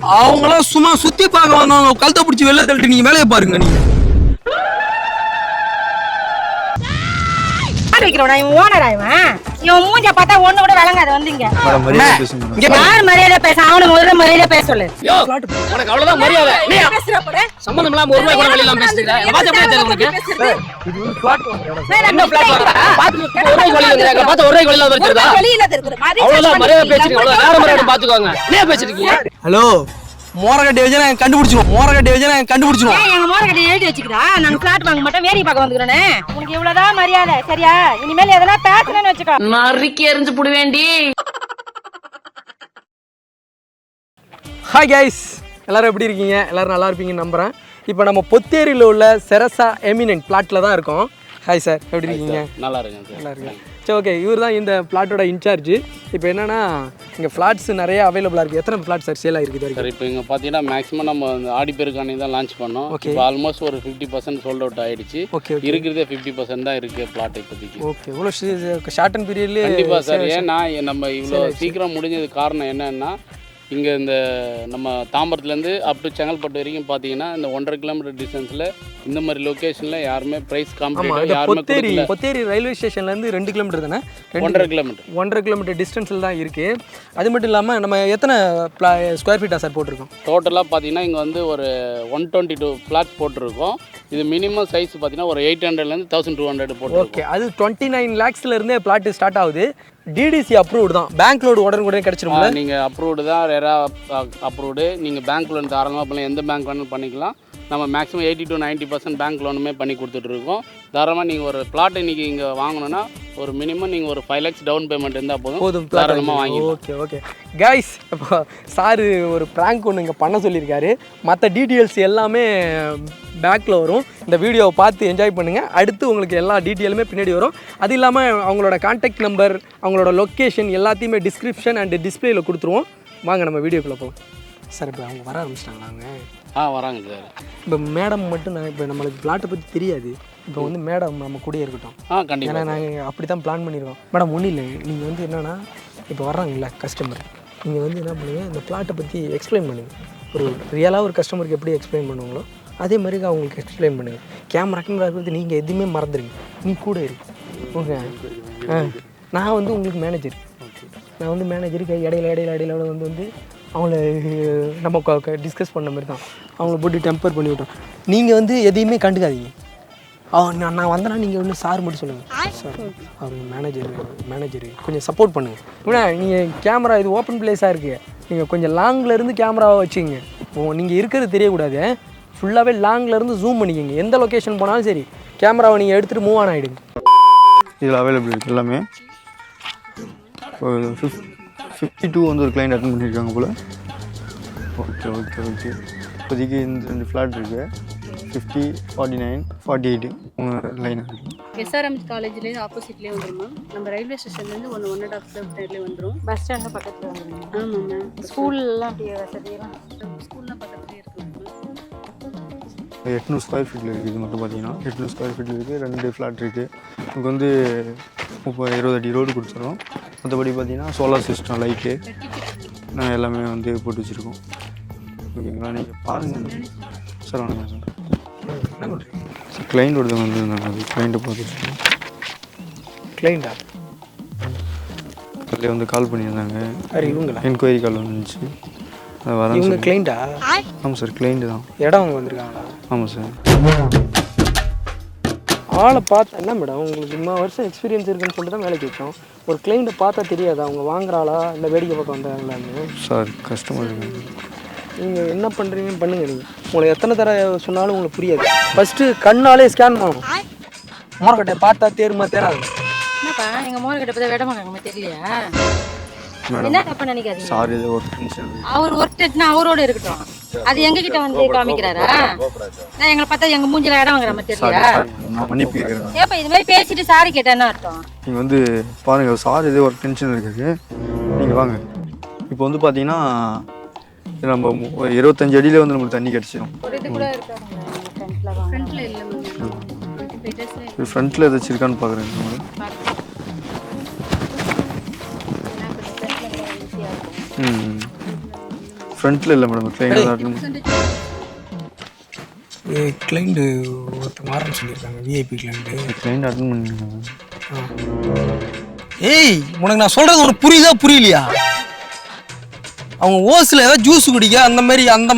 அவங்களாம் சும்மா சுத்தி பார்க்க வந்தவங்க கழுத்தை பிடிச்சி வெளில தள்ளிட்டு நீங்க வேலையை பாருங்க. நீங்க ஓனர் ஆயிவன் இவன் மூஞ்ச பார்த்தா ஒண்ணு கூட விளங்காது. வந்தீங்க யார் மரியாதை பேச அவனுக்கு முதல்ல மரியாதை பேச சொல்லு. உனக்கு அவ்வளவுதான் மரியாதை. சம்பந்தம் இல்லாம ஒரு ரூபாய் கூட வெளியில பேசுறீங்க. என்ன பிளாட் பாத்து ஒரு ரூபாய் வெளியில பாத்து ஒரு ரூபாய் வெளியில வருதுடா. வெளியில இருக்குது அவ்வளவுதான் மரியாதை பேசுறீங்க. அவ்வளவுதான் வேற மரியாதை பாத்துக்கோங்க. என்ன பேசிட்டீங்க? ஹலோ மோரகட்டி வச்சு நான் கண்டுபிடிச்சிடுவோம். மோரகட்டி வச்சு நான் கண்டுபிடிச்சிடுவோம். எங்க மோரகட்டி எழுதி வச்சுக்கிறா. நாங்க பிளாட் வாங்க மாட்டோம், வேடி பார்க்க வந்துக்கிறோனே. உனக்கு இவ்வளவுதான் மரியாதை சரியா? இனிமேல் எதனா பேசணும்னு வச்சுக்கோ நறுக்கி எரிஞ்சு புடி வேண்டி. ஹாய் கைஸ், எல்லாரும் எப்படி இருக்கீங்க? எல்லாரும் நல்லா இருப்பீங்கன்னு நம்புறேன். இப்போ நம்ம பொத்தேரியில் உள்ள செரசா எமினன்ட் பிளாட்டில் தான் இருக்கோம். ஹாய் சார், எப்படி இருக்கீங்க? நல்லா இருக்கேன். நல்லா இருக்கேன். சரி, ஓகே. இவர் தான் இந்த பிளாட்டோட இன்சார்ஜ். இப்போ என்னன்னா இங்கே ஃப்ளாட்ஸ் நிறைய அவைலபிளாக இருக்குது. எத்தனை ஃப்ளாட் சார் சேல் ஆகிருக்கு? சார் இப்போ இங்கே பார்த்தீங்கன்னா மேக்ஸிமம் நம்ம ஆடி பேருக்கானே தான் லான்ச் பண்ணோம். இப்போ ஆல்மோஸ்ட் ஒரு 50% சோல்ட் அவுட் ஆகிடுச்சு. ஓகே, இருக்கிறதே 50% தான் இருக்குது பிளாட் இப்போதைக்கு. ஓகே, இவ்வளோ ஷார்ட் அண்ட் பீரியட்லேயே? கண்டிப்பாக சார். ஏன்னா நம்ம இவ்வளோ சீக்கிரம் முடிஞ்சது காரணம் என்னன்னா, இங்கே இந்த நம்ம தாம்பரத்துலேருந்து அப் டு செங்கல்பட்டு வரைக்கும் பார்த்தீங்கன்னா இந்த 1.5 கிலோமீட்டர் டிஸ்டன்ஸில் இந்த மாதிரி லொக்கேஷனில் யாருமே ப்ரைஸ் காம்படிட்டிவ் யாருமே கொடுக்கல. பொத்தேரி ரயில்வே ஸ்டேஷன்லேருந்து 2 கிலோமீட்டர் தானே? 1.5 கிலோமீட்டர். 1.5 கிலோமீட்டர் டிஸ்டன்ஸில் தான் இருக்குது. அது மட்டும் இல்லாமல் நம்ம எத்தனை ஸ்கொயர் ஃபீட்டாக சார் போட்டிருக்கோம்? டோட்டலாக பார்த்தீங்கன்னா இங்கே வந்து ஒரு 122 ஃப்ளாட் போட்டிருக்கோம். இது மினிமம் சைஸ் பார்த்தீங்கன்னா ஒரு 800லேருந்து 1200 போட்டு. ஓகே, அது 29 lakhsலேருந்தே பிளாட் ஸ்டார்ட் ஆகுது. டிடிசி அப்ரூவ்டு தான். பேங்க் லோடு உடனே கிடச்சிருமா? நீங்கள் அப்ரூவ்டு தான், ரேரா அப்ரூவ்டு. நீங்கள் பேங்க் லோன் தாராளமாக பண்ணலாம், எந்த பேங்க் வேணாலும் பண்ணிக்கலாம். நம்ம மேக்ஸிமம் 80 to 90% பேங்க் லோனுமே பண்ணி கொடுத்துட்ருக்கோம். தாராளமாக நீங்கள் ஒரு பிளாட் இன்றைக்கி இங்கே வாங்கணுன்னா ஒரு மினிமம் நீங்கள் ஒரு 5 lakhs டவுன் பேமெண்ட் இருந்தால் போதும், தாராளமாக வாங்கி. ஓகே ஓகே கைஸ், இப்போ சாரு ஒரு ப்ராங்க் ஒன்று இங்கே பண்ண சொல்லியிருக்காரு. மற்ற டீட்டெயில்ஸ் எல்லாமே பேக்கில் வரும். இந்த வீடியோவை பார்த்து என்ஜாய் பண்ணுங்கள். அடுத்து உங்களுக்கு எல்லா டீட்டெயிலுமே பின்னாடி வரும். அது இல்லாமல் அவங்களோட கான்டாக்ட் நம்பர், அவங்களோட லொக்கேஷன் எல்லாத்தையுமே டிஸ்கிரிப்ஷன் அண்ட் டிஸ்பிளேயில் கொடுத்துருவோம். வாங்க நம்ம வீடியோக்குள்ளே போகலாம். சார் இப்போ அவங்க வர ஆரம்பிச்சிட்டாங்களா? அவங்க வராங்க சார். இப்போ மேடம் மட்டும் நான் இப்போ நம்மளுக்கு பிளாட்டை பற்றி தெரியாது. இப்போ வந்து மேடம் நம்ம கூட இருக்கட்டும். கண்டிப்பாக. ஏன்னா நாங்கள் அப்படி தான் பிளான் பண்ணியிருக்கோம். மேடம் ஒன்றும் இல்லை, நீங்கள் வந்து என்னென்னா இப்போ வர்றாங்கல்ல கஸ்டமர், நீங்கள் வந்து என்ன பண்ணுங்கள், இந்த பிளாட்டை பற்றி எக்ஸ்பிளைன் பண்ணுங்கள். ஒரு ரியலாக ஒரு கஸ்டமருக்கு எப்படி எக்ஸ்பிளைன் பண்ணுவாங்களோ அதே மாதிரி அவங்களுக்கு எக்ஸ்பிளைன் பண்ணுங்கள். கேமராக்குன்னு வந்து நீங்கள் எதுவுமே மறந்துடுங்க, நீ கூட இருக்கு. ஓகே, நான் வந்து உங்களுக்கு மேனேஜர். நான் வந்து மேனேஜருக்கு இடையில வந்து அவங்கள நம்ம டிஸ்கஸ் பண்ண மாதிரி தான் அவங்கள போட்டு டெம்பர் பண்ணி விட்டோம். நீங்கள் வந்து எதையுமே கண்டுக்காதீங்க. நான் வந்தேன்னா நீங்கள் ஒன்று சார் மட்டும் சொல்லுங்கள். சார் அவங்க மேனேஜரு கொஞ்சம் சப்போர்ட் பண்ணுங்கள். ஏன்னா நீங்கள் கேமரா இது ஓப்பன் பிளேஸாக இருக்குது, நீங்கள் கொஞ்சம் லாங்கிலேருந்து கேமராவை வச்சுங்க. நீங்கள் இருக்கிறது தெரியக்கூடாது. ஃபுல்லாகவே லாங்லேருந்து ஜூம் பண்ணிக்கோங்க. எந்த லொக்கேஷன் போனாலும் சரி கேமராவை நீங்கள் எடுத்துகிட்டு மூவ் ஆன் ஆகிடுங்க. இதில் அவைலபிள் இருக்குது எல்லாமே. 52 வந்து ஒரு கிளைண்ட் அட்டன் பண்ணியிருக்காங்க போல். ஓகே. இப்போதைக்கு இந்த 2 ஃப்ளாட் இருக்குது. 50, 49, 48 லைன் இருக்குது. எஸ்ஆர்எம் காலேஜ்லேருந்து ஆப்போசிட்லேயே வந்துடும் மேம். நம்ம ரயில்வே ஸ்டேஷன்லேருந்து 1.5 கிலோமீட்டர்லேயே வந்துடும். பஸ் ஸ்டாண்டு பக்கத்தில் வந்துடும். ஆமாம் மேம். ஸ்கூல்லாம் அப்படியே வசதியெல்லாம் ஸ்கூல்லாம் பக்கத்துலேயே இருக்குது. 800 ஸ்கொயர் ஃபீட்டில் இருக்குது. இது மட்டும் பார்த்தீங்கன்னா 800 ஸ்கொயர் ஃபீட்டில் இருக்குது. 2 ஃப்ளாட் இருக்குது. நமக்கு வந்து 20 அடி ரோடு கொடுத்துருவோம். மற்றபடி பார்த்தீங்கன்னா சோலார் சிஸ்டம், லைட்டு எல்லாமே வந்து போட்டு வச்சுருக்கோம். ஓகேங்களா, நீங்கள் பாருங்கள் சார். வணக்கம் சார். கிளைண்ட் ஒருத்தவங்க வந்துருந்தாங்க, அது கிளைண்ட்டை பார்த்து வச்சுருக்கோம். கிளைண்டா? அதில் வந்து கால் பண்ணியிருந்தாங்க. இவங்களா? என்கொயரி கால் வந்துச்சு. அது வர இவங்க கிளைண்டா? ஆமாம் சார், கிளைண்ட்டு தான். இடம் அவங்க வந்திருக்காங்களா? ஆமாம் சார். ஆளை பார்த்தா என்ன மேடம், உங்களுக்கு இம்மா வருஷம் எக்ஸ்பீரியன்ஸ் இருக்குன்னு சொல்லிட்டு தான் வேலைக்கு வச்சோம். ஒரு கிளைண்ட்டை பார்த்தா தெரியாதா அவங்க வாங்குறாளா இல்லை வேடிக்கை பார்க்க வந்தாங்களான்னு? சார் கஸ்டமர் இருக்காங்க. நீங்கள் என்ன பண்ணுறீங்கன்னு பண்ணுங்கள். நீங்கள் உங்களை எத்தனை தடவை சொன்னாலும் உங்களுக்கு புரியாது. ஃபஸ்ட்டு கண்ணாலே ஸ்கேன் பண்ணணும். மோரக்கட்டை பார்த்தா தேருமா தேராது. என்னப்பா எங்கள் மோரக்கட்டை பார்த்தா விடமாட்டாங்க தெரியலையா? மேடம் என்ன தப்பு நினைக்காதீங்க. சார் ஏதோ ஒரு டென்ஷன். அவர் ஒர்க் அவரோட இருக்கட்டும். அது எங்ககிட்ட வந்து காமிக்கிறாரா? நான் எங்களை பார்த்தா எங்க மூஞ்சில இடம் வாங்குற மாதிரி தெரியலையா? மன்னிப்பு கேட்குறேன். ஏப்பா இது மாதிரி பேசிட்டு சாரி கேட்டா என்ன அர்த்தம்? நீங்கள் வந்து பாருங்கள், சார் ஏதோ ஒரு டென்ஷன் இருக்குது. நீங்கள் வாங்க. இப்போ வந்து பார்த்தீங்கன்னா நம்ம 25 அடியில் வந்து நம்மளுக்கு தண்ணி கிடச்சிடும். ஃப்ரண்ட்டில் ஏதாச்சும் இருக்கான்னு பார்க்குறேன். ஃப்ரண்ட்டில் இல்லை மேடம் கிளைண்ட் கிளைண்ட்டு ஒருத்தர் மாறன்னு சொல்லியிருக்காங்க, விஐபி கிளைண்ட்டு. கிளைண்ட் அட்டன் பண்ணிருக்காங்க. ஏய், உனக்கு நான் சொல்கிறது உனக்கு புரியுதா புரியலையா? அவங்க ஓஸில் ஏதாவது ஜூஸ் குடிக்க அந்த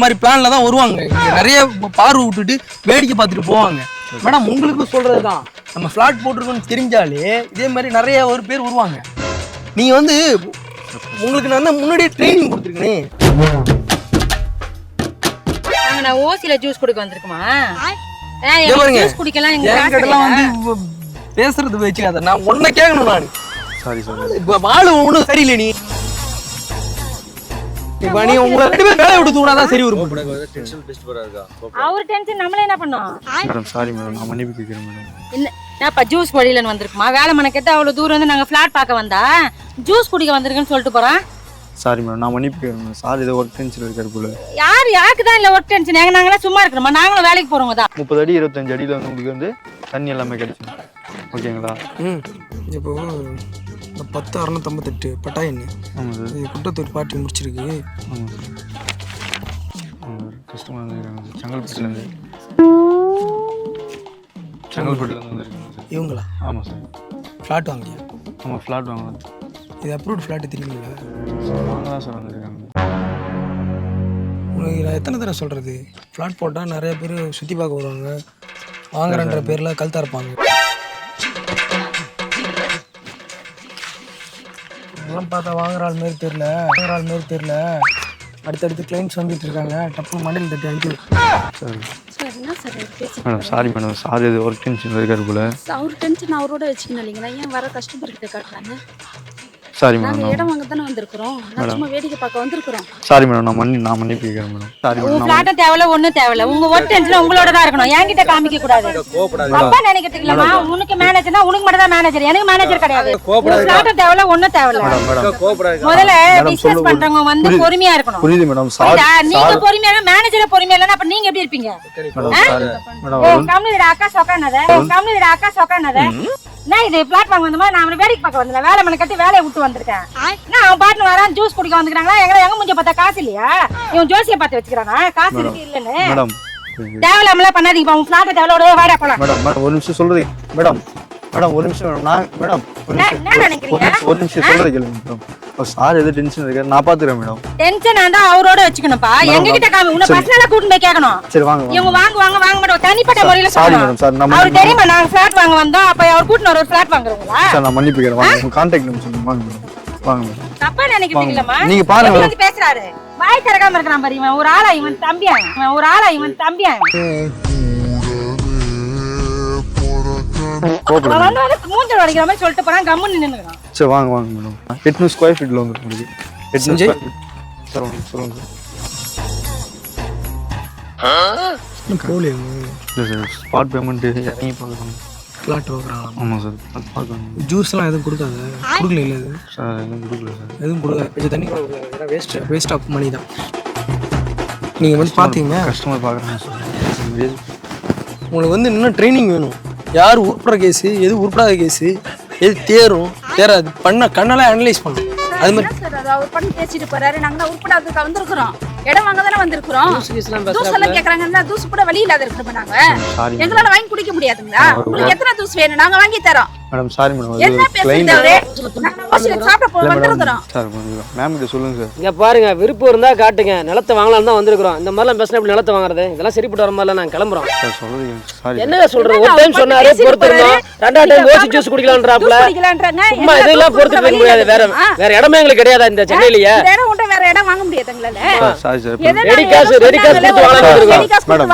மாதிரி பிளானில் தான் வருவாங்க. இங்க நிறைய பார்வை விட்டுட்டு வேடிக்கை பார்த்துட்டு போவாங்க. மேடம் உங்களுக்கு சொல்கிறது தான், நம்ம ஃப்ளாட் போட்டிருக்கோன்னு தெரிஞ்சாலே இதே மாதிரி நிறைய ஒரு பேர் வருவாங்க. நீங்கள் வந்து உங்களுக்கு நான் தான் முன்னாடியே ட்ரைனிங் கொடுத்துருக்கேனே. நான் ஓசில ஜூஸ் குடிக்க வந்திருக்குமா? இங்க பாருங்க, ஜூஸ் குடிக்கலாம் எங்க என்கிட்டலாம் வந்து பேசுறது வச்சுக்காத. நான் ஒன்றை கேட்கணும். நான் சாரி இப்போ வாழ ஒன்றும் சரியில்லை. இப்போ நீ உங்களை 2 பேர் வேலையை விட்டு தூணாதான் சரி வரும். அவர் டென்ஷன் நம்மளே என்ன பண்ணோம்? மேடம் சாரி மேடம், நான் மன்னிப்பு கேட்குறேன் மேடம். என்னப்பா ஜூஸ் வழியில வந்திருக்குமா? வேலை மனக்கெட்டு அவ்வளவு தூரம் வந்து நாங்க ஃபிளாட் பார்க்க வந்தா ஜூஸ் குடிக்க வந்திருக்குன்னு சொல்லிட்டு போறோம். சாரி மேடம், நான் மன்னிப்பு கேட்குறேன். சார் ஏதோ ஒர்க் டென்ஷன் இருக்காரு போல. யாருக்கு தான் இல்லை ஒர்க் டென்ஷன்? நாங்களாம் சும்மா இருக்கிறோமா? நாங்களும் வேலைக்கு போறவங்க தான். 30 அடி 25 அடியில் வந்து உங்களுக்கு வந்து தண்ணி எல்லாமே கிடைச்சிடும். ஓகேங்களா? இப்போ இந்த 10,658 பட்டாய் எண்ணு. ஆமாம் சார். இது குட்டத்தூர் பாட்டி முடிச்சிருக்கு. ஆமாம் சார். கஸ்டமர் வந்துருக்காங்க செங்கல்பட்டுலேருந்து. செங்கல்பட்டுலேருந்து வந்துருக்காங்க சார். இவங்களா? ஆமாம் சார். ஃப்ளாட் வாங்கியா? ஆமாம் ஃப்ளாட் வாங்கலாம். இது அப்ரூவ்ட் ஃப்ளாட்டு தெரியுங்களா? வாங்க தான் சார் வந்துருக்காங்க. உனக்கு நான் எத்தனை தடவை சொல்கிறது, ஃப்ளாட் போட்டால் நிறைய பேர் சுற்றி பார்க்க வருவாங்க, வாங்குறன்ற பேரில் கழுத்தா இருப்பாங்க. இதெல்லாம் பார்த்தா வாங்குற ஆள் மாரி தெரியல. அடுத்தடுத்து கிளைண்ட்ஸ் வந்துட்டு இருக்காங்க. டப்புனு மண்டையில் தட்டி அனுப்பி. சார் என்ன sir madam sorry madam, sir இது ஒர்க் டென்ஷன் இருக்காரு போல. அவர் டென்ஷன் அவரோட வச்சுக்கணும் இல்லைங்களா? ஏன் வர கஸ்டமர் கிட்ட காட்டுறாங்க? Sorry madam. நாங்கள் இடம் வாங்க தானே வந்திருக்கிறோம், நான் சும்மா வேடிக்கை பார்க்க வந்திருக்கிறோம். சாரி மேடம், நான் மன்னிப்பு கேட்குறேன் மேடம். சாரி உங்க மேடம். ஃபிளாட்டும் தேவையில்ல, ஒன்றும் தேவையில்ல. உங்க ஒர்க் டென்ஷன் உங்களோட தான் இருக்கணும், என்கிட்ட காமிக்க கூடாது. அப்பா நினைக்கிறதுக்கு இல்லமா, உனக்கு மேனேஜர்னா உனக்கு மட்டும் தான் மேனேஜர், எனக்கு மேனேஜர் கிடையாது. ஃபிளாட்டும் தேவையில்ல, ஒன்றும் தேவையில்ல. முதல்ல பிசினஸ் பண்றவங்க வந்து பொறுமையா இருக்கணும். புரியுது மேடம். நீங்க பொறுமையா, மேனேஜரை பொறுமையா இல்லைன்னா அப்ப நீங்க எப்படி இருப்பீங்க? கம்மிடா அக்கா சொக்கானத நான் இது பிளாட் வாங்க வந்தமா, நான் அவனை வேலைக்கு பார்க்க வந்தேன். வேலை மனை கட்டி வேலையை விட்டு வந்திருக்கேன். நான் அவன் பாட்டுல வரான், ஜூஸ் குடிக்க வந்துக்கிறாங்களா? எங்க முடிஞ்ச பார்த்தா காசு இல்லையா? இவன் ஜோசியை பார்த்து வச்சுக்கிறானா காசு இருக்கு இல்லன்னு? மேடம் தேவையில்லாமலாம் பண்ணாதீங்க. உங்க பிளாட்டை தேவையோட வாடா போலாம். மேடம் ஒரு நிமிஷம் சொல்றது மேடம். ஒரு நிமிஷம் நான் மேடம் என்ன நினைக்கிறீங்க? ஒரு நிமிஷம் சொல்றது கேளுங்க மேடம். சார் எது டென்ஷன் இருக்காரு, நான் பாத்துக்கிறேன் மேடம். டென்ஷன் ஆண்டா அவரோட வச்சுக்கணும்ப்பா, எங்க கிட்ட காமி. உன்னை பர்சனலா கூட்டிட்டு போய் கேட்கணும். சரி வாங்க. இவங்க வாங்க மாட்டோம், தனிப்பட்ட முறையில சாரி மேடம். சார் நான் அவருக்கு தெரியுமா நாங்க ஃபிளாட் வாங்க வந்தோம்? அப்ப அவர் கூட்டிட்டு ஒரு ஃபிளாட் வாங்குறீங்களா? சார் நான் மன்னிப்பு கேட்கிறேன். வாங்க, உங்க கான்டாக்ட் நம்பர் சொல்லுங்க. வாங்க மேடம், வாங்க மேடம். தப்பா நினைக்கிறீங்களா? நீங்க பாருங்க வந்து பேசுறாரு, வாய் திறக்காம இருக்கிறான் பாரு. இவன் ஒரு ஆளா, இவன் தம்பியா. மூஞ்சல் அடிக்கிற மாதிரி சொல்லிட்டு போறான், கம்முன்னு நின்னுக்கிறான். சரி வாங்க மேடம். 800 ஸ்கொயர் ஃபீட்ல வந்து உங்களுக்கு 800 ஸ்கொயர் ஃபீட். சார் வாங்க சொல்லுங்க சார். போலியா? இல்லை சார், ஸ்பாட் பேமெண்ட் இறங்கி பார்க்கணும். ஃப்ளாட் வாங்குறாங்க. ஆமாம் சார், பார்க்கணும். ஜூஸ்லாம் எதுவும் கொடுக்காது? கொடுக்கல இல்லை இது சார் எதுவும் கொடுக்கல சார். எதுவும் கொடுக்காது. கொஞ்சம் தண்ணி கூட கொடுக்காது. வேஸ்ட் ஆஃப் மணி தான். நீங்கள் வந்து பார்த்தீங்க, கஸ்டமர் பார்க்குறாங்க சார். உங்களுக்கு வந்து இன்னும் ட்ரைனிங் வேணும். யார் உருப்படுற கேஸு, எது உருப்படாத கேஸு, எது தேராது பண்ண கண்ணெல்லாம் அனலைஸ் பண்ணணும். அது மாதிரி சார் அது அவர் பண்ணி பேசிட்டு போறாரு. நாங்க உருப்படாதுக்கு வந்திருக்கிறோம், இடம் வாங்க தானே வந்திருக்கிறோம். ஜூஸ் எல்லாம் கேக்குறாங்கன்னா ஜூஸ் கூட வழி இல்லாத இருக்கிறோம். நாங்க எங்களால வாங்கி குடிக்க முடியாதுங்களா? உங்களுக்கு எத்தனை ஜூஸ் வேணும், நாங்க வாங்கி தரோம். மேடம் சாரி மேடம், என்ன பேசுறீங்க? சாப்பிட போக வந்திருக்கிறோம். சார் மேம் கிட்ட சொல்லுங்க சார். இங்க பாருங்க, விருப்பம் இருந்தா காட்டுங்க. நிலத்தை வாங்கலாம் தான் வந்திருக்கிறோம். இந்த மாதிரிலாம் பேசினா இப்படி நிலத்தை வாங்குறது இதெல்லாம் சரிப்பட்டு வர மாதிரிலாம் நாங்க கிளம்புறோம். சார் சொல்றது சாரி. என்ன சொல்றது? ஒரு டைம் சொன்னாரு பொறுத்துறோம், ரெண்டாவது டைம் ஓசி ஜூஸ் குடிக்கலாம்ன்றாப்ல. சும்மா இதெல்லாம் பொறுத்து போக முடியாது. வேற இடமே எங்களுக்கு கிடையாது இந்த சென்னையிலேயே. வேற ஒன்றை வேற இடம் வாங்க முடியாதுங்களா? Sorry sir. ரெடி காசு கொடுத்து வாங்க மேடம்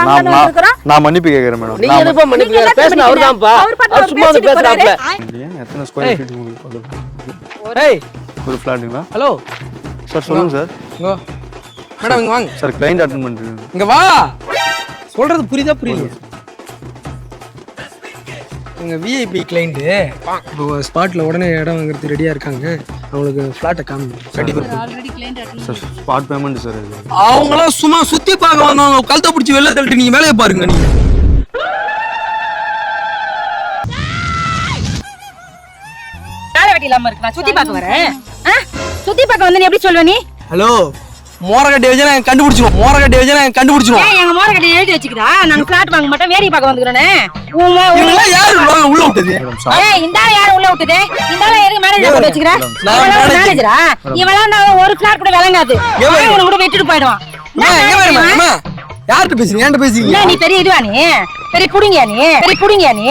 நான் மன்னிப்பு கேட்கறேன் மேடம். நீங்க எதுப்பா மன்னிப்பு கேக்குற? பேசினா அவர்தான்ப்பா, அவர் சும்மா வந்து பேசுறாப்ல. எத்தனை ஸ்கொயர் ஃபீட் உங்களுக்கு? ஒரு ஃபிளாட்டுங்களா? ஹலோ சார் சொல்லுங்க சார். இங்கே மேடம், இங்கே வாங்க சார். கிளைண்ட் அட்டெண்ட் பண்ணுறேன். இங்கே வா. சொல்கிறது புரியுதா புரியல? எங்கள் விஐபி கிளைண்ட்டு இப்போ ஸ்பாட்டில் உடனே இடம் வாங்குறது ரெடியாக இருக்காங்க. அவங்களுக்கு ஃப்ளாட்டை கட்டி கொடுத்து சார் ஸ்பாட் பேமெண்ட் சார். அது அவங்களாம் சும்மா சுற்றி பார்க்க வந்தவங்க கழுத்தை பிடிச்சி வெளில தள்ளிட்டு நீங்கள் வேலையை பாருங்க. நீங்கள் வேலை வெட்டி இல்லாம இருக்கு. நான் சுத்தி பார்க்க வரேன். சுத்தி பார்க்க வந்து நீ எப்படி சொல்லுவ? நீ ஹலோ, மோரகட்டை வச்சு நாங்க கண்டுபிடிச்சிருவோம் ஏன் எங்க மோரகட்டை எழுதி வச்சுக்கிறா நாங்க பிளாட் வாங்க மாட்டோம் வேடிக்கை பார்க்க வந்துக்கிறோனே இவங்கெல்லாம் யாரு உள்ள விட்டது ஏய் இந்த ஆளு யாரு உள்ள விட்டது இந்த ஆளு எதுக்கு மேனேஜர் போட்டு வச்சுக்கிறா மேனேஜரா இவெல்லாம் நான் ஒரு பிளாட் கூட விளங்காது இவனை கூட விட்டுட்டு போயிடுவான் யார்கிட்ட பேசுறீங்க என்கிட்ட பேசுறீங்க நீ பெரிய இதுவா நீ பெரிய புடிங்க நீ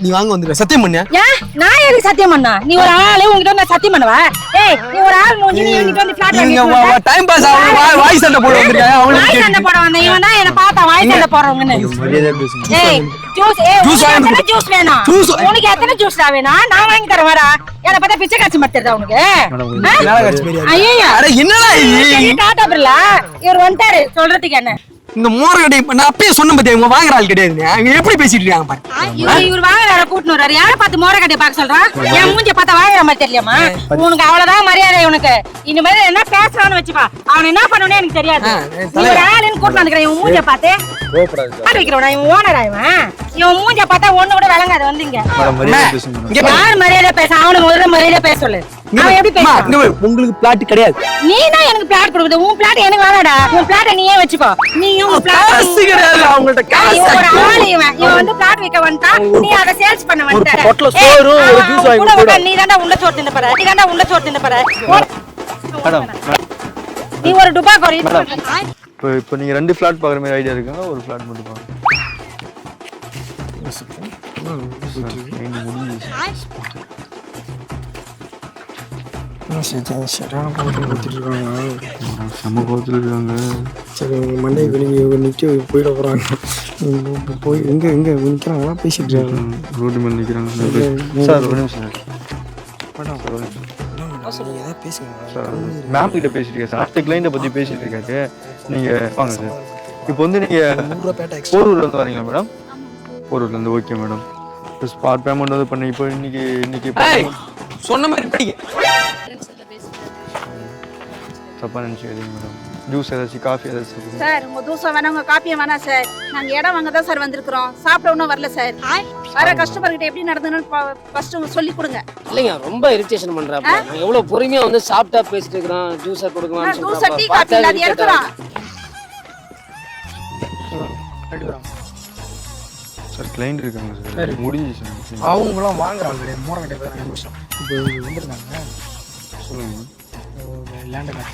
நீ வாங்க வந்துடுற சத்தியம் பண்ண ஏன் நான் எதுக்கு சத்தியம் பண்ணா நீ ஒரு ஆளு உங்ககிட்ட வந்து சத்தியம் பண்ணுவா ஏய் நீ ஒரு ஆள் மூஞ்சி நீ என்கிட்ட வந்து பிளாட் வாங்கி டைம் பாஸ் ஆகும் வாய் சண்டை போட வந்திருக்காங்க வாய் சண்டை போட வந்த இவன் தான் என்ன பார்த்தா வாய் சண்டை போடுறவங்கன்னு மரியாதையா பேசுங்க ஏய் ஜூஸ் வேணும் உனக்கு எத்தனை ஜூஸ் வேணும் நான் வாங்கி தரேன் வரா என்ன பார்த்தா பிச்சை காட்சி மாட்டேறதா உனக்கு ஐயோ அட என்னடா இது டாடா பிர்லா இவர் வந்துட்டாரு சொல்றதுக்கு என்ன இந்த மோரகட்டை நான் அப்பயே சொன்ன பத்தியா இவங்க வாங்குற ஆள் கிடையாது இவங்க எப்படி பேசிட்டு இருக்காங்க பாரு இவர் வாங்குறாரு கூட்டினு வர்றாரு யாரை பார்த்து மோரகட்டையை பார்க்க சொல்றான் என் மூஞ்ச பார்த்தா வாங்குற மாதிரி தெரியலையாமா உனக்கு அவ்வளவுதான் மரியாதை உனக்கு இந்த மாதிரி என்ன பேசுறான்னு வச்சுப்பா அவன் என்ன பண்ணுன்னு எனக்கு தெரியாது நீ ஒரு ஆளுன்னு கூட்டினு வந்துக்கிறேன் இவன் மூஞ்ச பார்த்து வைக்கிறவனா இவன் ஓனரா இவன் மூஞ்ச பார்த்தா ஒண்ணு கூட விளங்காது வந்துங்க மேடம் மரியாதையா பேசுங்க யார் மரியாதை பேச அவனுக்கு முதல்ல மரியாதை பேச சொல்லு அவன் எப்படி பேசுறான் உங்களுக்கு பிளாட் கிடையாது நீ தான் எனக்கு பிளாட் கொடுக்குது உன் பிளாட் எனக்கு வேணாடா உன் பிளாட்டை நீயே வச்சுக்கோ நீயும் உன் காசு கிடையாது அவங்கள்ட்ட காசு ஒரு ஆளு இவன் வந்து பிளாட் விற்க வந்துட்டான் நீ அதை சேல்ஸ் பண்ண வந்துட்ட பொட்டல சோறு ஒரு ஜூஸ் வாங்கி கூட நீ தான்டா உள்ள சோறு தின்னு பாரு மேடம் நீ ஒரு டுபா கோரி இப்போ நீங்க 2 ஃபிளாட் பாக்குற மாதிரி ஐடியா இருக்குங்க ஒரு ஃபிளாட் மட்டும் பாருங்க செம்ம கோவத்தில் இருக்காங்க சரி மண்டே வெளியே நிற்க போயிட போகிறாங்க போய் எங்கே நிற்கிறாங்களா பேசிட்டு இருக்காங்க ரோடு மேலே நிற்கிறாங்க சார் ஒரு நிமிஷம் மேடம் நீங்கள் எதாவது பேசுங்க சார் மேம் கிட்ட பேசிட்டு இருக்கேன் சார் அடுத்த கிளைண்ட்டை பற்றி பேசிட்டு இருக்காரு நீங்கள் வாங்க சார் இப்போ வந்து நீங்கள் போரூர்லேருந்து வரீங்களா மேடம் போரூர்லேருந்து ஓகே மேடம் ஸ்பாட் பேமெண்ட் வந்து பண்ணி இப்போ இன்னைக்கு சொன்ன மாதிரி படிங்க தப்பாக நினச்சிக்காதீங்க மேடம் ஜூஸ் ஏதாச்சும் காஃபி ஏதாச்சும் சார் உங்க தூசை வேணாம் உங்க காப்பியை வேணாம் சார் நாங்க இடம் வாங்க தான் சார் வந்திருக்கிறோம் சாப்பிட ஒன்றும் வரல சார் வர கஸ்டமர் கிட்ட எப்படி நடந்ததுன்னு ஃபர்ஸ்ட் சொல்லி கொடுங்க இல்லைங்க ரொம்ப இரிட்டேஷன் பண்றாப்ப நான் எவ்வளவு பொறுமையா வந்து சாப்பிட்டா பேசிட்டு இருக்கிறான் ஜூஸை கொடுக்கலாம்னு தூசை டீ காப்பி இல்லாத இருக்கிறோம் சார் கிளைண்ட் இருக்காங்க சார் முடிஞ்சு சார் அவங்களாம் வாங்குறாங்க கிடையாது மோரகட்டை பேர் நிமிஷம் இப்போ இவங்க வந்திருக்காங்க சொல்லுங்கள் லேண்டை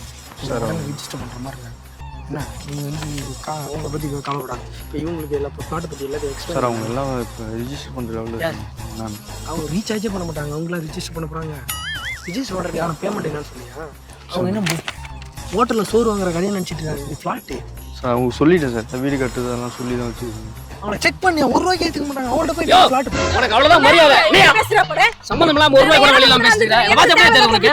சார் ரிஜிஸ்டர் பண்ணுற மாதிரி இருக்காங்க என்ன நீங்கள் வந்து அவங்கள பற்றி கவலைப்படாது இப்போ இவங்களுக்கு எல்லா நாட்டை பற்றி எல்லாத்தையும் எக்ஸ்ட்ரா சார் அவங்க எல்லாம் இப்போ ரிஜிஸ்டர் பண்ணுற மேம் அவங்க ரீசார்ஜே பண்ண மாட்டாங்க அவங்களாம் ரிஜிஸ்டர் பண்ண போகிறாங்க ரிஜிஸ்டர் பண்ணுறதுக்கான பேமெண்ட் என்னன்னு சொன்னீங்க அவங்க என்ன ஹோட்டலில் சோறு வாங்குற கதையை நினச்சிட்டு இருக்காங்க இது ஃப்ளாட்டு சார் அவங்க சொல்லிட்டேன் சார் வீடு கட்டுறது அதெல்லாம் சொல்லி தான் வச்சுருக்காங்க அவனை செக் பண்ணி 1 ரூபாய்க்கு ஏற்றுக்க மாட்டாங்க அவங்கள்ட்ட போய் ஃப்ளாட் உனக்கு அவ்வளவுதான் மரியாதை நீயா பேசுற போற சம்பந்தம் இல்லாம ஒரு ரூபாய் கூட வெளியில பேசிட்டு வாட்ச் அப்படியே தெரியும் உனக்கு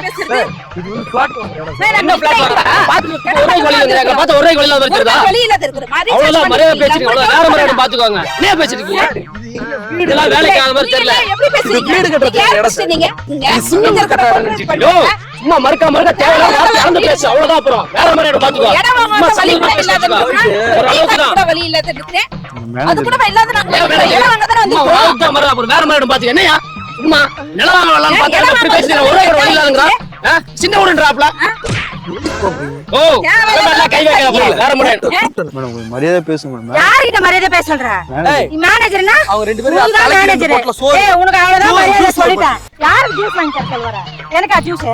இது வந்து ஃப்ளாட் வாங்குறாங்க சார் என்ன பிளாட் பாத்து ஒரு ரூபாய் வெளியில பார்த்து ஒரு ரூபாய் வெளியில வந்துருதா வெளியில இருக்கிற மாதிரி அவ்வளவுதான் மரியாதை பேசிட்டு அவ்வளவு வேற மரியாதை பாத்துக்கோங்க நீ பேசிட்டு இருக்கீங்க இதெல்லாம் வேலைக்கு ஆக மாதிரி தெரியல எப்படி பேசுறீங்க வீடு கட்டுறதுக்கு நீங்க இங்க இருக்கிற யோ சும்மா மறக்க தேவையில்லாம வார்த்தை இறந்து பேசு அவ்வளவுதான் அப்புறம் வேற மரியாதை பாத்துக்கோ இடம் வாங்க வழி இல்லாத ஒரு அளவுக்கு தான் கூட வழி இல்லாத இருக்கிறேன் அது கூட இல்லாத நாங்க இடம் வாங்க தான் சும்மா வாழ்த்தா மறா அப்புறம் வேற மரியாதை பாத்துக்க என்னையா சும்மா நிலம் வாங்கலாம் பார்த்தா அப்படி பேசிட்டு ஒரு ரூபாய் கூட வழி இல்லாதங்கறா சின்ன ஊருன்றாப்ல ஓ கை வைக்க வேற மரியாதை மேடம் கொஞ்சம் மரியாதை பேசுங்க மேடம் யார்கிட்ட மரியாதை பேச சொல்ற நீ மேனேஜர்னா அவங்க ரெண்டு பேரும் நீ தான் மேனேஜர் ஏய் உனக்கு அவ்வளவுதான் மரியாதை சொல்லிட்டேன் யார் ஜூஸ் வாங்கி தர சொல்வற எனக்கா ஜூஸ்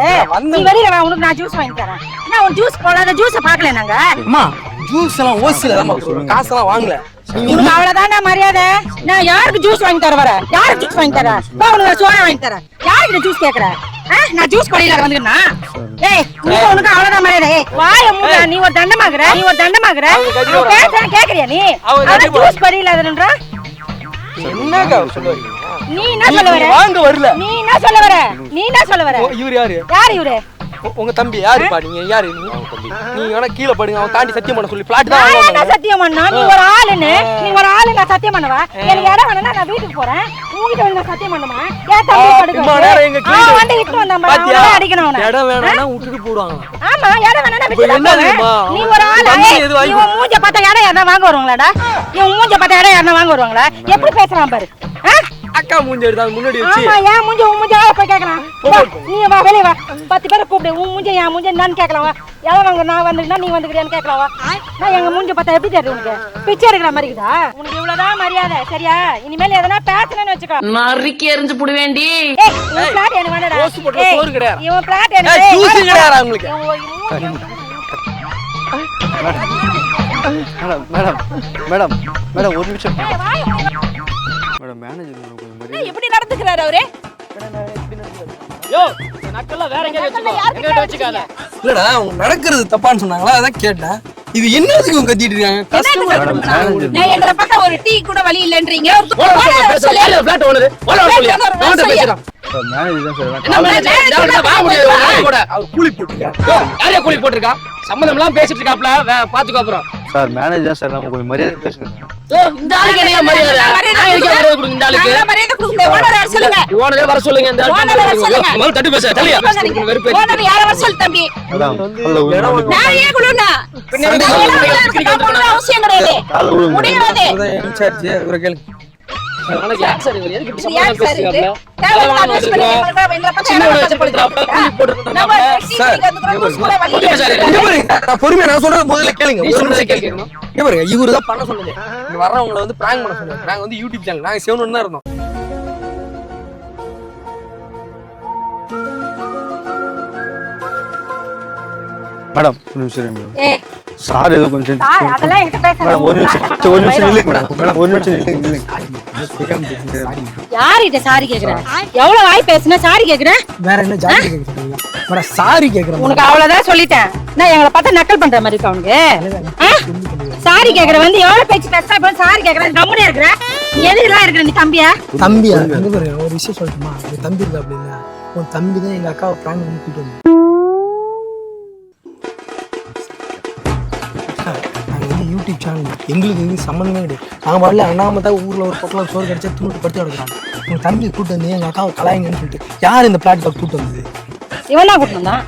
நீ வெளியில வா உனக்கு நான் ஜூஸ் வாங்கி தரேன் நான் ஒரு ஜூஸ் போடாத ஜூஸ் பார்க்கல நாங்க அம்மா ஜூஸ் எல்லாம் ஓசில தான் காசெல்லாம் வாங்கல உனக்கு அவ்வளவுதான்டா மரியாதை நான் யாருக்கு ஜூஸ் வாங்கி தர வர யாருக்கு ஜூஸ் வாங்கி தர போ உனக்கு சோடா வாங்கி தரேன் யாருக்கு ஜூஸ் கேக்குற நான் ஜூஸ் கடையில வந்துக்கிறேன்னா ஏய் உனக்கு அவ்வளவுதான் மரியாதை ஏய் வாய மூட நீ ஒரு தண்டமாகற பேசுற கேக்குறியா நீ அவன் ஜூஸ் கடையில அதுன்றா என்னங்க சொல்லுவீங்க நீ என்ன சொல்ல வர வாங்க வரல நீ என்ன சொல்ல வர இவர் யாரு இவரு உங்க தம்பி யாருப்பா நீங்க யாரு நீங்க வேணா கீழே படுங்க அவன் தாண்டி சத்தியம் பண்ண சொல்லி பிளாட் தான் நான் என்ன சத்தியம் பண்ணா நீ ஒரு ஆளு நான் சத்தியம் பண்ணவா எனக்கு இடம் வேணும்னா நான் வீட்டுக்கு போறேன் உன்கிட்ட வந்து சத்தியம் பண்ணுமா ஏன் தம்பி படுங்க எங்க வந்து இட்டு வந்தா அடிக்கணும் அவனை இடம் வேணாம்னா விட்டுட்டு போடுவாங்க ஆமா இடம் வேணா விட்டுட்டு என்ன தெரியுமா நீ ஒரு ஆளு இவன் மூஞ்ச பார்த்தா இடம் யாரா வாங்க வருவாங்களாடா இவன் மூஞ்ச பார்த்தா இடம் யாரா வாங்க வருவாங்களா எப்படி பேசுறான் பாரு அக்கா மூஞ்சி எடுத்தாங்க முன்னாடி வச்சு. ஆமா ஏன் மூஞ்ச உன் மூஞ்ச போய் கேட்கலாம். நீ வா வெளியே வா. 10 பேரை கூப்பிடு. உன் மூஞ்ச என் மூஞ்ச என்னன்னு கேட்கலாம் வா. எவ்வளோ வாங்க நான் வந்துக்கிட்டா நீ வந்துக்கிறியான்னு கேட்கலாம் வா. நான் எங்க மூஞ்ச பார்த்தா எப்படி தெரியுது உனக்கு? பிச்சை எடுக்கிற மாதிரி இருக்குதா? உனக்கு இவ்வளவுதான் மரியாதை சரியா? இனிமேல் எதனா பேசணும்னு வச்சுக்கோ. நறுக்கி எரிஞ்சு புடி வேண்டி. ஏய் உன் பிளாட் எனக்கு வேணடா. ஏய் சோறு கிடையாது. இவன் பிளாட் எனக்கு. ஜூஸ் கிடையாது உங்களுக்கு. மேடம் மேடம் மேடம் மேடம் ஒரு நிமிஷம் மேடம் மேனேஜர் கொஞ்சம் மாதிரி எப்படி நடந்துக்கிறாரு அவரு? யோ நக்கெல்லாம் வேற எங்கேயாவது வச்சுக்கோ. எங்ககிட்ட வச்சுக்காத. இல்லடா அவங்க நடக்கிறது தப்பான்னு சொன்னாங்களா அதான் கேட்டேன். இது என்னதுக்கு இவங்க கத்திட்டு இருக்காங்க? கஸ்டமர் நான் எங்களை பார்த்தா ஒரு டீ கூட வழி இல்லன்றீங்க. ஃபிளாட் ஓனர் பேசுறேன். மேனேஜர் தான் சார் என்ன மேனேஜர் வா முடியாது கூட. அவர் கூலி போட்டுருக்காரு. யாரையா கூலி போட்டிருக்கா? சம்பந்தம்லாம் பேசிட்டு இருக்காப்ல. பாத்துக்கோ அப்புறம். சார் மேனேஜர் தான் சார் நம்ம கொஞ்சம் மரியாதை பேசுங்க. இந்த ஆளுக்கு என்ன மரியாதை? நான் எதுக்கு மரியாதை கொடுங்க இந்த ஆளுக்கு? மரியாதை கொடுங்க. ஓனர் வர சொல்லுங்க. ஓனரே வர சொல்லுங்க. இந்த ஓனரை வர சொல்லுங்க. ஆளுக்கு முதல்ல தட்டி பேச தலியா. வெறுப்பு. ஓனர் யார வர சொல்லு தம்பி. அதான் நான் ஏன் குடுனா? அவசியம் கிடையாது. முடியாது. இன்சார்ஜ் இவரை கேளுங்க. உனக்கு யார் சார் இவர்? எதுக்கு இப்படி யார் சம்பந்தம் சார் இது? பேசுறீங்க? தேவையில்லாத பேச பண்ணீங்க. சின்ன ஒரு வச்சு படுத்துறாப்ல. கூலி போட்டுட்டு நம்ம டீ குடிக்கிறதுக்கு கூட வழி தட்டி பேசாரு. இல்ல. நான் பொறுமையா நான் சொல்றது முதல்ல கேளுங்க. நீ சொல்றதை கேட்கணும். இங்க பாருங்க இவரு தான் பண்ண சொன்னது. இங்க வர்றவங்கள வந்து பிராங்க் பண்ண சொன்னாங்க. நாங்க வந்து யூடியூப் சேனல் நாங்க சேவணும்னு தான் இருந்தோம். மேடம் ஒரு நிமிஷம் இருங்க. ஏய் சார் ஏதோ கொஞ்சம் சார் அதெல்லாம் என்கிட்ட பேசாத. மேடம் ஒரு நிமிஷம் நில்லுங்க மேடம். மேடம் ஒரு நிமிஷம் நில்லுங்க. யார் கிட்ட சாரி கேக்குற? எவ்வளவு வாய் பேசுனா சாரி கேக்குற? வேற என்ன ஜாதி கேட்க சொல்றீங்க? மேடம் சாரி கேக்குறேன். உனக்கு அவ்வளவுதான் சொல்லிட்டேன். நான் எங்களை பார்த்தா நக்கல் பண்ற மாதிரி இருக்கா உனக்கு? சாரி கேக்குற வந்து எவ்வளவு பேச்சு பேசுறா இப்ப சாரி கேக்குற கம்முனே இருக்கிற? நீ எதுக்குலாம் இருக்கிற நீ தம்பியா? தம்பியா? இங்க பாருங்க ஒரு விஷயம் சொல்லட்டுமா? என் தம்பி இருக்கு அப்படின்னா உன் தம்பி தான் எங்க அக்காவை பிராங்க் பண்ணி கூட்டிட்டு வந்தோம். நாங்கள் வந்து யூடியூப் சேனல் எங்களுக்கு இது சம்மந்தமே கிடையாது. நாங்கள் வரல அண்ணாமத்தா ஊரில் ஒரு பொட்டலாம் சோறு கிடச்சா தூண்டு படுத்து கிடக்குறாங்க. உங்கள் தம்பி கூட்டு வந்து எங்கள் அக்காவை கலாயங்கன்னு சொல்லிட்டு யார் இந்த பிளாட்ஃபார்ம் கூட்டு வந்தது? இவன் தான் கூட்டு வந்தான்.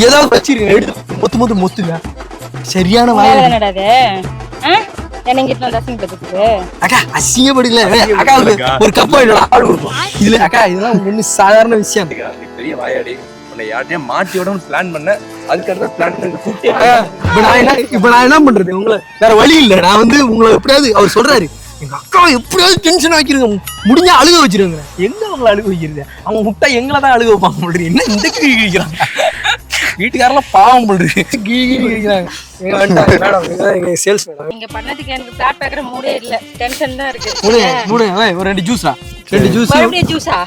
ஏதாவது வச்சிருக்கேன் எடுத்து மொத்துங்க சரியான வேற வாய். என்னடா இது? என்ன இங்கிட்ட வந்து அசிங்கப்படுத்துக்கு? அக்கா அசிங்கப்படிக்கல அக்காவுக்கு ஒரு கப்பா இதுல அக்கா இதெல்லாம் ஒண்ணு சாதாரண விஷயம். பெரிய வாயாடி உன்னை யார்ட்டையும் மாட்டி விட பிளான் பண்ண அதுக்கடுத்த பிளான் இப்ப நான் என்ன பண்றது? உங்களை வேற வழி இல்ல. நான் வந்து உங்களை எப்படியாவது அவர் சொல்றாரு எங்க அக்காவை எப்படியாவது டென்ஷன் வைக்கிறீங்க, முடிஞ்சா அழுக வச்சிருங்க. எங்க அவங்களை அழுக வைக்கிறது? அவங்க முட்டை எங்களை தான் அழுக வைப்பாங்க போடுறீங்க. என்ன இந்த கீழ் கிழிக்கிறாங்க வீட்டுக்காரெல்லாம் பாவம் போடுறீங்க கிழிக்கிறாங்க. சேல்ஸ் நீங்க பண்ணதுக்கு எனக்கு பிளாட் பேக்கற மூடே இல்ல. டென்ஷன் தான் இருக்கு. ஒரு 2 ஜூஸ்ரா 2 ஜூஸ். மறுபடியும் ஜூஸா?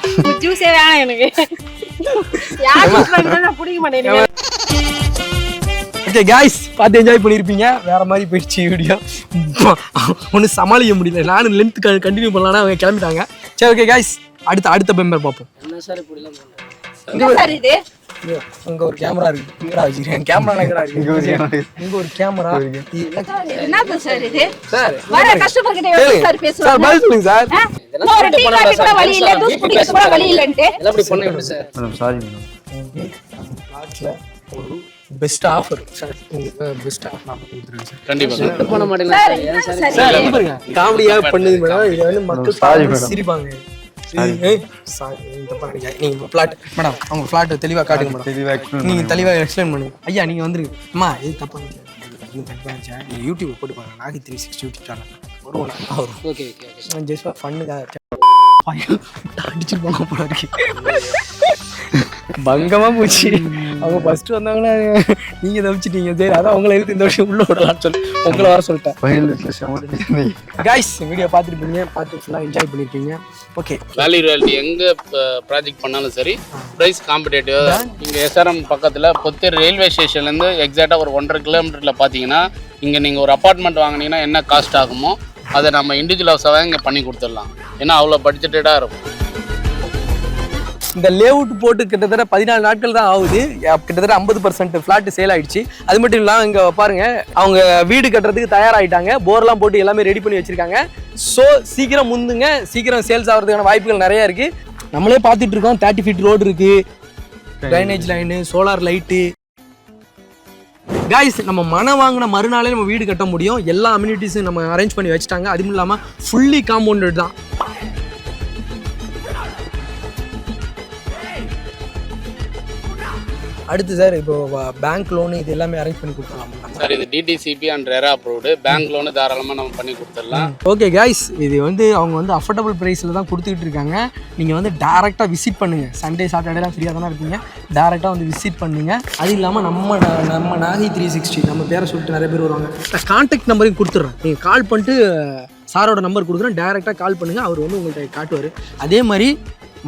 ஜூஸே வேணாம் எனக்கு. யார் ஜூஸ் வாங்கினா நான் குடிக்க மாட்டேன். ஓகே गाइस பார்த்து என்ஜாய் பண்ணிருப்பீங்க. வேற மாதிரி போயிடுச்சு வீடியோ. ஒன்னும் சமாளிக்க முடியல. நானும் லென்த் கண்டினியூ பண்ணலாம்னா அவங்க கிளம்பிட்டாங்க. சரி ஓகே गाइस அடுத்த மெம்பர் பார்ப்போம். என்ன சார் இப்படி எல்லாம் பண்றீங்க? என்ன சார் இது? அங்க ஒரு கேமரா இருக்கு. கேமரா வச்சிருக்கேன். கேமரா எங்கடா இருக்கு? இங்க ஒரு கேமரா இருக்கு. என்னது சார் இது? சார் வர கஸ்டமர் கிட்ட எப்படி சார் சார் பேசுவாங்க? பதில் சொல்லுங்க சார். ஒரு டீ காபி கூட வழி இல்ல, ஜூஸ் குடிக்க கூட வழி இல்லன்ட்டு. எல்லாம் இப்படி பண்ண எப்படி சார்? Madam sorry madam. பிளாட்ல ஒரு பெஸ்ட் ஆஃபர் சார். உங்களுக்கு பெஸ்ட் ஆஃபர் கொடுத்துருங்க சார். கண்டிப்பா பண்ண மாட்டீங்களா சார் சார்? என்ன ஏன் சார் சார் சார் இது? பாருங்க காமெடியா பண்ணுது மேடம். இது வந்து மக்கள் Sorry, பார்த்து madam. சிரிப்பாங்க. சாரி இந்த பாருங்க நீங்க பிளாட் மேடம் அவங்க பிளாட் தெளிவா காட்டுங்க மேடம். தெளிவாக explain நீங்க தெளிவா எக்ஸ்பிளைன் பண்ணுங்க. ஐயா நீங்க வந்துருங்க. அம்மா இது தப்பா நீங்க யூடியூப் போட்டு பாருங்க. நாகி 360 யூடியூப் சேனல் வருவோம். Okay okay okay. ஜஸ்ட் ஃபன்னுக்காக அடிச்சு போங்க போல இருக்கு. பங்கமா போச்சு. அவங்க ஃபர்ஸ்ட் வந்தாங்கன்னா நீங்க தவிச்சிட்டீங்க. சரி அதான் உங்களை எழுத்து இந்த வருஷம் உள்ள விடலாம்னு சொல்லி உங்களை வர சொல்லிட்டேன். காய்ஸ் வீடியோ பார்த்துருப்பீங்க. பார்த்து ஃபுல்லாக என்ஜாய் பண்ணியிருப்பீங்க. ஓகே வேல்யூ ரியாலிட்டி எங்கே ப்ராஜெக்ட் பண்ணாலும் சரி ப்ரைஸ் காம்படேட்டிவ். இங்கே எஸ்ஆர்எம் பக்கத்தில் பொத்தேர் ரயில்வே ஸ்டேஷன்லேருந்து எக்ஸாக்டாக ஒரு 1.5 கிலோமீட்டரில் பார்த்தீங்கன்னா இங்கே நீங்கள் ஒரு அப்பார்ட்மெண்ட் வாங்கினீங்கன்னா என்ன காஸ்ட் ஆகுமோ அதை நம்ம இண்டிவிஜுவல் ஹவுஸாக இங்கே பண்ணி கொடுத்துடலாம். ஏன்னா அவ்வளோ பட்ஜெட்டடாக இருக்கும். இந்த லேஅவுட் போட்டு கிட்டத்தட்ட 14 நாட்கள் தான் ஆகுது. கிட்டத்தட்ட 50% ஃப்ளாட் சேல் ஆயிடுச்சு. அது மட்டும் இல்லாமல் இங்கே பாருங்க அவங்க வீடு கட்டுறதுக்கு தயாராகிட்டாங்க. போர்லாம் போட்டு எல்லாமே ரெடி பண்ணி வச்சிருக்காங்க. ஸோ சீக்கிரம் முந்துங்க. சீக்கிரம் சேல்ஸ் ஆகிறதுக்கான வாய்ப்புகள் நிறையா இருக்கு. நம்மளே பார்த்துட்டு இருக்கோம். 30 ஃபீட் ரோடு இருக்கு, drainage line, solar light. Guys நம்ம மனை வாங்கின மறுநாளே நம்ம வீடு கட்ட முடியும். எல்லா அம்யூனிட்டிஸும் நம்ம அரேஞ்ச் பண்ணி வச்சுட்டாங்க. அதுவும் இல்லாமல் ஃபுல்லி காம்பவுண்டட் தான். அடுத்து சார் இப்போ பேங்க் லோனு இது எல்லாமே அரேஞ்ச் பண்ணி கொடுத்துடலாம் சார் இது DTCP and RERA approved. Bank loan தாராளமாக நம்ம பண்ணி கொடுத்துடலாம். ஓகே கைஸ், இது வந்து அவங்க வந்து அஃபோர்டபுள் ப்ரைஸில் தான் கொடுத்துக்கிட்டு இருக்காங்க. நீங்கள் வந்து டேரெக்டாக விசிட் பண்ணுங்கள். சண்டே சாட்டர்டேலாம் ஃப்ரீயாக தானே இருப்பீங்க, டேரெக்டாக வந்து விசிட் பண்ணுங்கள். அது இல்லாமல் நம்ம நாகி 360 நம்ம பேரை சொல்லிட்டு நிறைய பேர் வருவாங்க. நான் கான்டாக்ட் நம்பரையும் கொடுத்துட்றேன். நீங்கள் கால் பண்ணிட்டு சாரோட நம்பர் கொடுக்குறேன், டேரெக்டாக கால் பண்ணுங்கள். அவர் வந்து உங்கள்கிட்ட காட்டுவார். அதே மாதிரி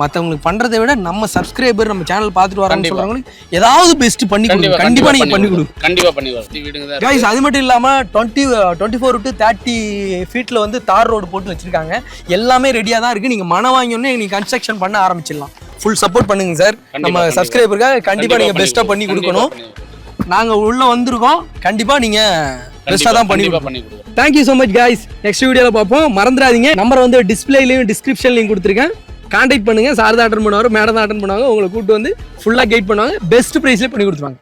மற்றவங்களுக்கு பண்ணுறதை விட நம்ம சப்ஸ்கிரைபர் நம்ம சேனல் பார்த்துட்டு வராங்கன்னு சொல்கிறவங்களுக்கு ஏதாவது பெஸ்ட் பண்ணி கொடுங்க. கண்டிப்பாக நீங்கள் பண்ணி கொடுங்க. கண்டிப்பாக பண்ணி கொடுங்க கைஸ். அது மட்டும் இல்லாமல் 24 to 30 ஃபீட்டில் வந்து தார் ரோடு போட்டு வச்சுருக்காங்க. எல்லாமே ரெடியாக தான் இருக்குது. நீங்கள் மனம் வாங்கினோடனே நீங்கள் கன்ஸ்ட்ரக்ஷன் பண்ண ஆரம்பிச்சிடலாம். ஃபுல் சப்போர்ட் பண்ணுங்க சார். நம்ம சப்ஸ்கிரைபருக்காக கண்டிப்பாக நீங்கள் பெஸ்ட்டாக பண்ணி கொடுக்கணும். நாங்கள் உள்ளே வந்திருக்கோம், கண்டிப்பாக நீங்கள் பெஸ்ட்டாக தான் பண்ணி கொடுக்கணும். Thank you so much guys. Next வீடியோவில் பார்ப்போம். மறந்துடாதீங்க, நம்பர் வந்து டிஸ்பிளேலையும் டிஸ்கிரிப்ஷன்லையும் கொடுத்துருக்கேன். கான்டாக்ட் பண்ணுங்கள். சார் தான் அட்டன் பண்ணுவார், மேடம் தான் அட்டன் பண்ணுவாங்க. உங்களை கூப்பிட்டு வந்து ஃபுல்லாக கைட் பண்ணுவாங்க. பெஸ்ட் ப்ரைஸ்லேயே பண்ணி கொடுத்துருவாங்க.